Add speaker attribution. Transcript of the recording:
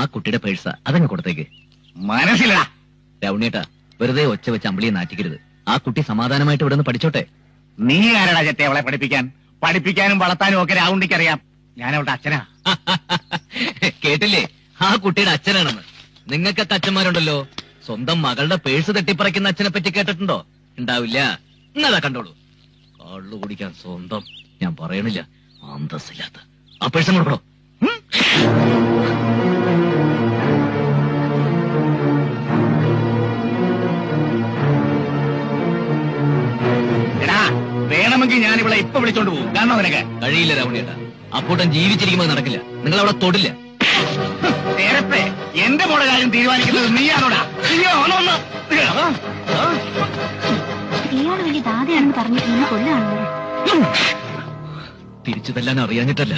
Speaker 1: ആ കുട്ടിയുടെ പേഴ്സ അതങ്ങ് കൊടുത്തേക്ക്.
Speaker 2: മനസ്സിലാ
Speaker 1: രൗണിയേട്ടാ, വെറുതെ ഒച്ച വെച്ച് അമ്പിളിയെ നാറ്റിക്കരുത്. ആ കുട്ടി സമാധാനമായിട്ട് ഇവിടെ നിന്ന് പഠിച്ചോട്ടെ.
Speaker 2: നീ ആരടാ ചെത്തെ അവളെ പഠിപ്പിക്കാനും വളർത്താനും ഒക്കെ രാവുണ്ടിക്കറിയാം. ഞാൻ അവളുടെ അച്ഛനാ.
Speaker 1: കേട്ടില്ലേ, ആ കുട്ടിയുടെ അച്ഛനാണെന്ന്. നിങ്ങൾക്കൊക്കെ അച്ഛന്മാരുണ്ടല്ലോ. സ്വന്തം മകളുടെ പേഴ്സ് തട്ടിപ്പറിക്കുന്ന അച്ഛനെ പറ്റി കേട്ടിട്ടുണ്ടോ? ഉണ്ടാവില്ല. എന്നതാ കണ്ടോളൂ. കള്ളു കുടിക്കാൻ സ്വന്തം. ഞാൻ പറയണില്ല, അന്തസ്സില്ലാത്ത. ആ പേഴ്സ് കൊടുക്കണോ?
Speaker 2: വേണമെങ്കിൽ ഞാൻ ഇവിടെ ഇപ്പൊ വിളിച്ചോണ്ട് പോകും. കാരണം നിനക്ക്
Speaker 1: കഴിയില്ല രൗണിയേട്ടാ. അപ്പൂട്ടൻ ജീവിച്ചിരിക്കുമ്പോൾ നടക്കില്ല. നിങ്ങൾ അവിടെ തൊടില്ല.
Speaker 2: നേരത്തെ എന്റെ മോടെ കാര്യം തീരുമാനിക്കുന്നത് നീയാണോടാ?
Speaker 3: ഇയാള് വലിയ ദാതയാണെന്ന് പറഞ്ഞിട്ട് കൊല്ലാണല്ലോ.
Speaker 1: തിരിച്ചു തല്ലാൻ അറിയാഞ്ഞിട്ടല്ല,